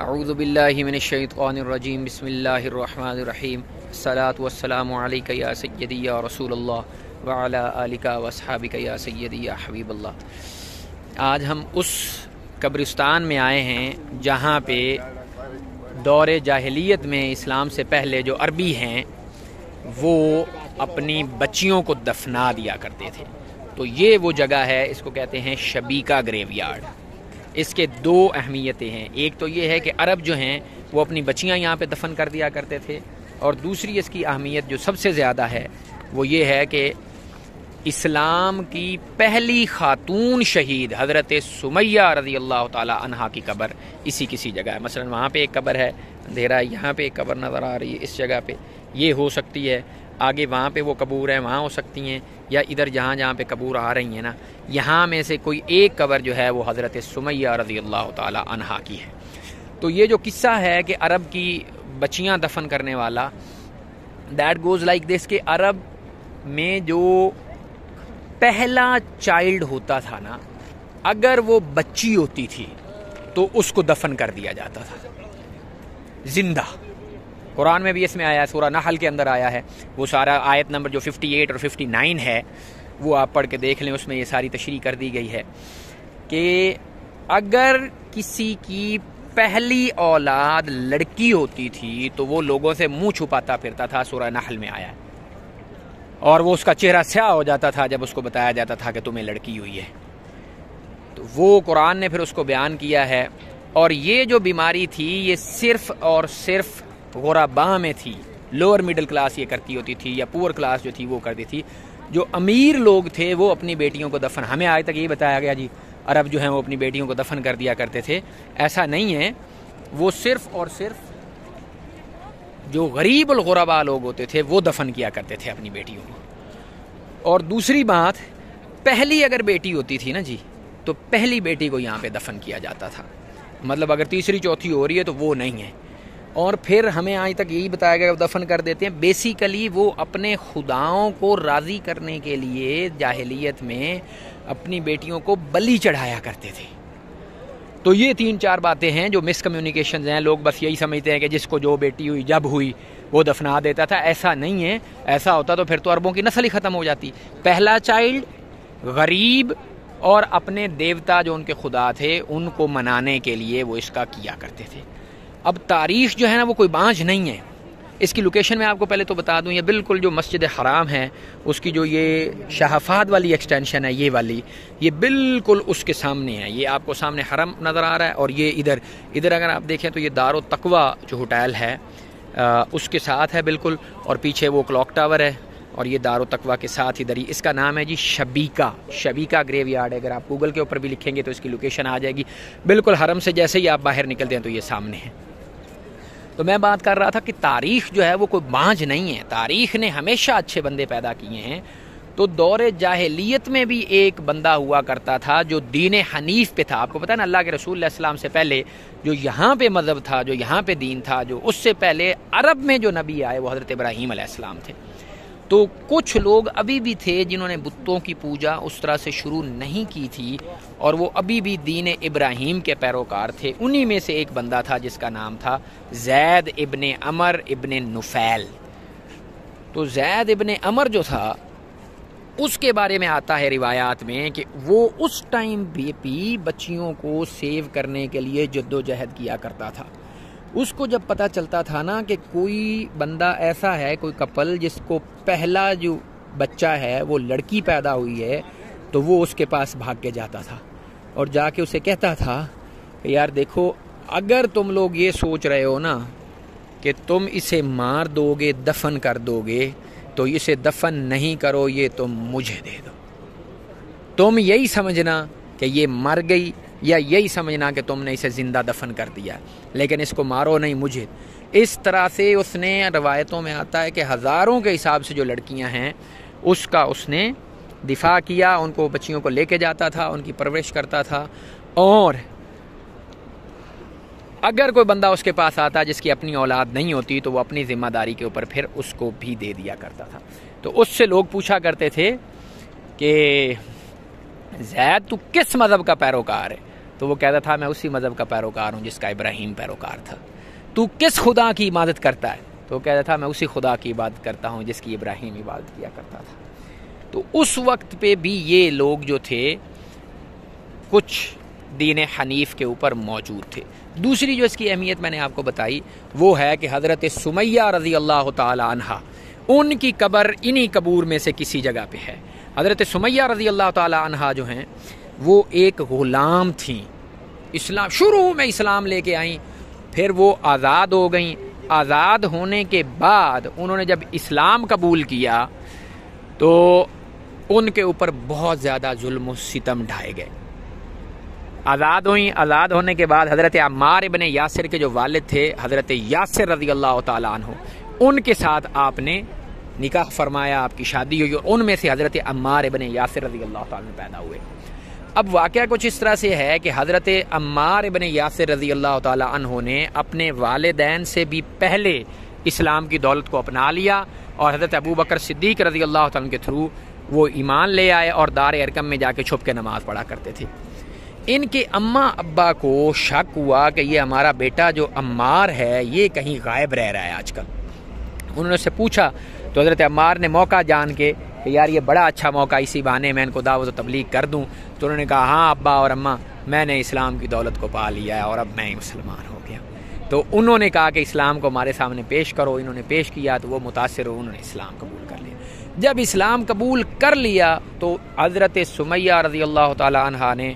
اعوذ باللہ من الشیطان الرجیم بسم اللہ الرحمن الرحیم الصلاۃ والسلام علیک یا سیدی یا رسول اللہ وعلی آلک واصحابک یا سیدی یا حبیب اللہ۔ آج ہم اس قبرستان میں آئے ہیں جہاں پہ دور جاہلیت میں اسلام سے پہلے جو عربی ہیں وہ اپنی بچیوں کو دفنا دیا کرتے تھے۔ تو یہ وہ جگہ ہے، اس کو کہتے ہیں شبیکہ گریو یارڈ۔ اس کے دو اہمیتیں ہیں، ایک تو یہ ہے کہ عرب جو ہیں وہ اپنی بچیاں یہاں پہ دفن کر دیا کرتے تھے، اور دوسری اس کی اہمیت جو سب سے زیادہ ہے وہ یہ ہے کہ اسلام کی پہلی خاتون شہید حضرت سمیہ رضی اللہ تعالی عنہا کی قبر کسی جگہ ہے۔ مثلا وہاں پہ ایک قبر ہے، اندھیرا یہاں پہ ایک قبر نظر آ رہی ہے، اس جگہ پہ یہ ہو سکتی ہے، آگے وہاں پہ وہ قبور ہیں وہاں ہو سکتی ہیں، یا ادھر جہاں پہ قبور آ رہی ہیں نا، یہاں میں سے کوئی ایک قبر جو ہے وہ حضرت سمیہ رضی اللہ تعالی عنہا کی ہے۔ تو یہ جو قصہ ہے کہ عرب کی بچیاں دفن کرنے والا، دیٹ گوز لائک دس کہ عرب میں جو پہلا چائلڈ ہوتا تھا نا، اگر وہ بچی ہوتی تھی تو اس کو دفن کر دیا جاتا تھا زندہ۔ قرآن میں بھی اس میں آیا ہے، سورہ نحل کے اندر آیا ہے، وہ سارا آیت نمبر جو 58 اور 59 ہے وہ آپ پڑھ کے دیکھ لیں، اس میں یہ ساری تشریح کر دی گئی ہے کہ اگر کسی کی پہلی اولاد لڑکی ہوتی تھی تو وہ لوگوں سے منہ چھپاتا پھرتا تھا، سورہ نحل میں آیا ہے، اور وہ اس کا چہرہ سیاہ ہو جاتا تھا جب اس کو بتایا جاتا تھا کہ تمہیں لڑکی ہوئی ہے۔ تو وہ قرآن نے پھر اس کو بیان کیا ہے، اور یہ جو بیماری تھی یہ صرف اور صرف غرباء میں تھی، لوور مڈل کلاس یہ کرتی ہوتی تھی، یا پور کلاس جو تھی وہ کرتی تھی۔ جو امیر لوگ تھے وہ اپنی بیٹیوں کو دفن، ہمیں آج تک یہ بتایا گیا جی عرب جو ہیں وہ اپنی بیٹیوں کو دفن کر دیا کرتے تھے، ایسا نہیں ہے۔ وہ صرف اور صرف جو غریب الغرباء لوگ ہوتے تھے وہ دفن کیا کرتے تھے اپنی بیٹیوں کو۔ اور دوسری بات، پہلی اگر بیٹی ہوتی تھی نا جی تو پہلی بیٹی کو یہاں پہ دفن کیا جاتا تھا، مطلب اگر تیسری چوتھی ہو رہی ہے تو وہ نہیں ہے۔ اور پھر ہمیں آج تک یہی بتایا گیا کہ دفن کر دیتے ہیں، بیسیکلی وہ اپنے خداؤں کو راضی کرنے کے لیے جاہلیت میں اپنی بیٹیوں کو بلی چڑھایا کرتے تھے۔ تو یہ 3-4 باتیں ہیں جو مس کمیونیکیشنز ہیں، لوگ بس یہی سمجھتے ہیں کہ جس کو جو بیٹی ہوئی جب ہوئی وہ دفنا دیتا تھا، ایسا نہیں ہے۔ ایسا ہوتا تو پھر تو عربوں کی نسل ہی ختم ہو جاتی۔ پہلا چائلڈ غریب اور اپنے دیوتا جو ان کے خدا تھے ان کو منانے کے لیے وہ اس کا کیا کرتے تھے۔ اب تاریخ جو ہے نا وہ کوئی بانجھ نہیں ہے، اس کی لوکیشن میں آپ کو پہلے تو بتا دوں، یہ بالکل جو مسجد حرام ہے اس کی جو یہ شہافات والی ایکسٹینشن ہے، یہ والی، یہ بالکل اس کے سامنے ہے۔ یہ آپ کو سامنے حرم نظر آ رہا ہے، اور یہ ادھر اگر آپ دیکھیں تو یہ دار التقوی جو ہوٹل ہے اس کے ساتھ ہے بالکل، اور پیچھے وہ کلاک ٹاور ہے، اور یہ دار التقوی کے ساتھ ادھر ہی اس کا نام ہے جی شبیکہ گریو یارڈ ہے۔ اگر آپ گوگل کے اوپر بھی لکھیں گے تو اس کی لوکیشن آ جائے گی، بالکل حرم سے جیسے ہی آپ باہر نکلتے ہیں تو یہ سامنے ہے۔ تو میں بات کر رہا تھا کہ تاریخ جو ہے وہ کوئی بانجھ نہیں ہے، تاریخ نے ہمیشہ اچھے بندے پیدا کیے ہیں۔ تو دور جاہلیت میں بھی ایک بندہ ہوا کرتا تھا جو دین حنیف پہ تھا۔ آپ کو پتہ ہے نا، اللہ کے رسول علیہ السلام سے پہلے جو یہاں پہ مذہب تھا، جو یہاں پہ دین تھا، جو اس سے پہلے عرب میں جو نبی آئے وہ حضرت ابراہیم علیہ السلام تھے۔ تو کچھ لوگ ابھی بھی تھے جنہوں نے بتوں کی پوجا اس طرح سے شروع نہیں کی تھی، اور وہ ابھی بھی دین ابراہیم کے پیروکار تھے۔ انہی میں سے ایک بندہ تھا جس کا نام تھا زید ابن عمر ابن نفیل۔ تو زید ابن عمر جو تھا اس کے بارے میں آتا ہے روایات میں کہ وہ اس ٹائم بھی بچیوں کو سیو کرنے کے لیے جدوجہد کیا کرتا تھا۔ اس کو جب پتہ چلتا تھا نا کہ کوئی بندہ ایسا ہے، کوئی کپل جس کو پہلا جو بچہ ہے وہ لڑکی پیدا ہوئی ہے، تو وہ اس کے پاس بھاگ کے جاتا تھا اور جا کے اسے کہتا تھا کہ یار دیکھو، اگر تم لوگ یہ سوچ رہے ہو نا کہ تم اسے مار دو گے، دفن کر دو گے، تو اسے دفن نہیں کرو، یہ تم مجھے دے دو۔ تم یہی سمجھنا کہ یہ مر گئی، یا یہی سمجھنا کہ تم نے اسے زندہ دفن کر دیا، لیکن اس کو مارو نہیں، مجھے۔ اس طرح سے اس نے، روایتوں میں آتا ہے کہ ہزاروں کے حساب سے جو لڑکیاں ہیں اس کا اس نے دفاع کیا، ان کو بچیوں کو لے کے جاتا تھا، ان کی پرورش کرتا تھا، اور اگر کوئی بندہ اس کے پاس آتا جس کی اپنی اولاد نہیں ہوتی تو وہ اپنی ذمہ داری کے اوپر پھر اس کو بھی دے دیا کرتا تھا۔ تو اس سے لوگ پوچھا کرتے تھے کہ زید تو کس مذہب کا پیروکار ہے؟ تو وہ کہتا تھا میں اسی مذہب کا پیروکار ہوں جس کا ابراہیم پیروکار تھا۔ تو کس خدا کی عبادت کرتا ہے؟ تو وہ کہتا تھا میں اسی خدا کی عبادت کرتا ہوں جس کی ابراہیم عبادت کیا کرتا تھا۔ تو اس وقت پہ بھی یہ لوگ جو تھے کچھ دین حنیف کے اوپر موجود تھے۔ دوسری جو اس کی اہمیت میں نے آپ کو بتائی وہ ہے کہ حضرت سمیہ رضی اللہ تعالی عنہا، ان کی قبر انہی قبور میں سے کسی جگہ پہ ہے۔ حضرت سمیہ رضی اللہ تعالی عنہا جو ہیں وہ ایک غلام تھیں، اسلام شروع میں اسلام لے کے آئیں، پھر وہ آزاد ہو گئیں۔ آزاد ہونے کے بعد انہوں نے جب اسلام قبول کیا تو ان کے اوپر بہت زیادہ ظلم و ستم ڈھائے گئے۔ آزاد ہوئیں، آزاد ہونے کے بعد حضرت عمار ابن یاسر کے جو والد تھے حضرت یاسر رضی اللہ تعالیٰ عنہ، ان کے ساتھ آپ نے نکاح فرمایا، آپ کی شادی ہوئی، اور ان میں سے حضرت عمار ابن یاسر رضی اللہ تعالیٰ عنہ پیدا ہوئے۔ اب واقعہ کچھ اس طرح سے ہے کہ حضرت عمار ابن یاسر رضی اللہ تعالیٰ عنہ نے اپنے والدین سے بھی پہلے اسلام کی دولت کو اپنا لیا، اور حضرت ابو بکر صدیق رضی اللہ تعالیٰ عنہ کے تھرو وہ ایمان لے آئے اور دار ارقم میں جا کے چھپ کے نماز پڑھا کرتے تھے۔ ان کے اماں ابا کو شک ہوا کہ یہ ہمارا بیٹا جو عمار ہے یہ کہیں غائب رہ رہا ہے آج کل۔ انہوں نے اس سے پوچھا تو حضرت عمار نے موقع جان کے کہ یار یہ بڑا اچھا موقع، اسی بہانے میں ان کو دعوت و تبلیغ کر دوں، تو انہوں نے کہا ہاں ابا اور اماں، میں نے اسلام کی دولت کو پا لیا ہے اور اب میں مسلمان ہو گیا۔ تو انہوں نے کہا کہ اسلام کو ہمارے سامنے پیش کرو۔ انہوں نے پیش کیا تو وہ متاثر ہو، انہوں نے اسلام قبول کر لیا۔ جب اسلام قبول کر لیا تو حضرت سمیہ رضی اللہ تعالی عنہا نے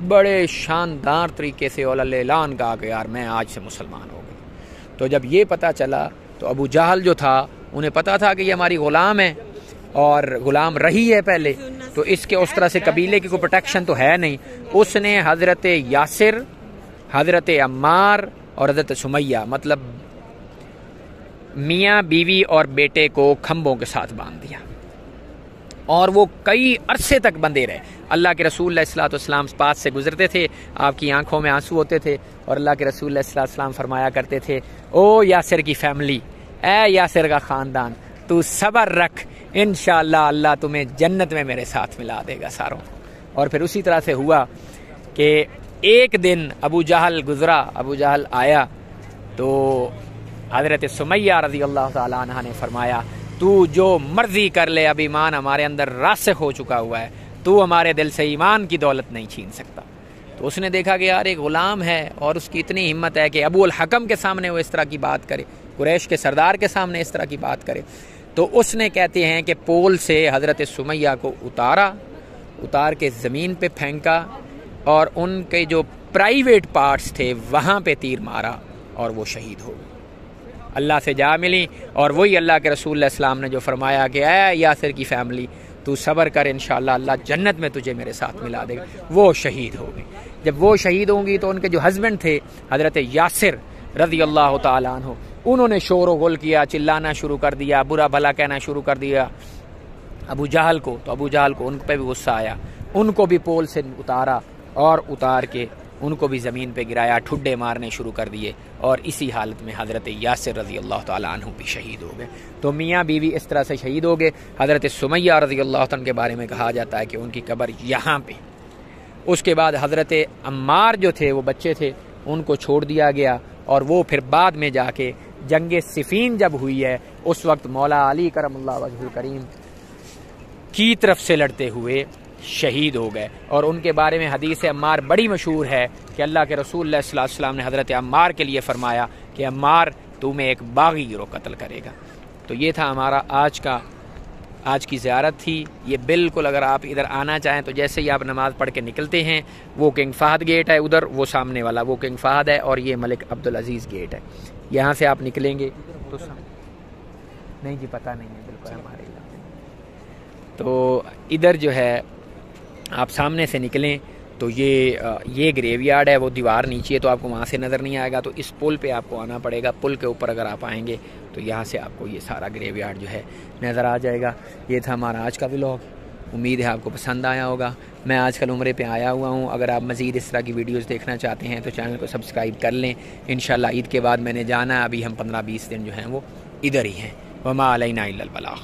بڑے شاندار طریقے سے اعلان کہا کہ یار میں آج سے مسلمان ہو گئی۔ تو جب یہ پتہ چلا تو ابو جہل جو تھا انہیں پتا تھا کہ یہ ہماری غلام ہے اور غلام رہی ہے پہلے، تو اس کے اس طرح سے قبیلے کی کوئی پروٹیکشن تو ہے نہیں، اس نے حضرت یاسر، حضرت عمار اور حضرت سمیہ مطلب میاں بیوی اور بیٹے کو کھمبوں کے ساتھ باندھ دیا، اور وہ کئی عرصے تک بندھے رہے۔ اللہ کے رسول علیہ الصلوۃ والسلام پاس سے گزرتے تھے، آپ کی آنکھوں میں آنسو ہوتے تھے، اور اللہ کے رسول علیہ الصلوۃ والسلام فرمایا کرتے تھے او یاسر کی فیملی، اے یاسر کا خاندان، تو صبر رکھ، انشاءاللہ اللہ تمہیں جنت میں میرے ساتھ ملا دے گا ساروں۔ اور پھر اسی طرح سے ہوا کہ ایک دن ابو جہل گزرا، ابو جہل آیا تو حضرت سمیہ رضی اللہ تعالیٰ عنہ نے فرمایا تو جو مرضی کر لے، اب ایمان ہمارے اندر راسخ ہو چکا ہوا ہے، تو ہمارے دل سے ایمان کی دولت نہیں چھین سکتا۔ تو اس نے دیکھا کہ یار ایک غلام ہے اور اس کی اتنی ہمت ہے کہ ابو الحکم کے سامنے وہ اس طرح کی بات کرے، قریش کے سردار کے سامنے اس طرح کی بات کرے، تو اس نے کہتے ہیں کہ پول سے حضرت سمیہ کو اتار کے زمین پہ پھینکا، اور ان کے جو پرائیویٹ پارٹس تھے وہاں پہ تیر مارا اور وہ شہید ہو گئے، اللہ سے جا ملی۔ اور وہی اللہ کے رسول علیہ السلام نے جو فرمایا کہ اے یاسر کی فیملی تو صبر کر، انشاءاللہ اللہ جنت میں تجھے میرے ساتھ ملا دے گا، وہ شہید ہو گئی۔ جب وہ شہید ہوں گی تو ان کے جو ہسبینڈ تھے حضرت یاسر رضی اللہ تعالیٰ عنہ، انہوں نے شور و غل کیا، چلانا شروع کر دیا، برا بھلا کہنا شروع کر دیا ابو جہل کو۔ تو ابو جہل کو ان پہ بھی غصہ آیا، ان کو بھی پول سے اتارا اور اتار کے ان کو بھی زمین پہ گرایا، ٹھڈے مارنے شروع کر دیے، اور اسی حالت میں حضرت یاسر رضی اللہ تعالیٰ عنہ بھی شہید ہو گئے۔ تو میاں بیوی اس طرح سے شہید ہو گئے۔ حضرت سمیہ رضی اللہ عنہ کے بارے میں کہا جاتا ہے کہ ان کی قبر یہاں پہ۔ اس کے بعد حضرت عمار جو تھے وہ بچے تھے، ان کو چھوڑ دیا گیا، اور وہ پھر بعد میں جا کے جنگ صفین جب ہوئی ہے اس وقت مولا علی کرم اللہ وجہ الکریم کی طرف سے لڑتے ہوئے شہید ہو گئے۔ اور ان کے بارے میں حدیث عمار بڑی مشہور ہے کہ اللہ کے رسول اللہ صلی اللہ علیہ وسلم نے حضرت عمار کے لیے فرمایا کہ عمار تمہیں ایک باغی گروہ قتل کرے گا۔ تو یہ تھا ہمارا آج کی زیارت تھی۔ یہ بالکل اگر آپ ادھر آنا چاہیں تو جیسے ہی آپ نماز پڑھ کے نکلتے ہیں، وہ کنگ فہد گیٹ ہے ادھر، وہ سامنے والا وہ کنگ فہد ہے، اور یہ ملک عبدالعزیز گیٹ ہے۔ یہاں سے آپ نکلیں گے تو نہیں جی پتہ نہیں ہے بالکل ہمارے علاقے میں، تو ادھر جو ہے آپ سامنے سے نکلیں تو یہ گریو یارڈ ہے، وہ دیوار نیچے ہے تو آپ کو وہاں سے نظر نہیں آئے گا، تو اس پل پہ آپ کو آنا پڑے گا۔ پل کے اوپر اگر آپ آئیں گے تو یہاں سے آپ کو یہ سارا گریو یارڈ جو ہے نظر آ جائے گا۔ یہ تھا ہمارا آج کا ولاگ، امید ہے آپ کو پسند آیا ہوگا۔ میں آج کل عمرے پہ آیا ہوا ہوں، اگر آپ مزید اس طرح کی ویڈیوز دیکھنا چاہتے ہیں تو چینل کو سبسکرائب کر لیں۔ انشاءاللہ عید کے بعد میں نے جانا ہے، ابھی ہم 15-20 دن جو ہیں وہ ادھر ہی ہیں۔ وما علینا الا البلاغ۔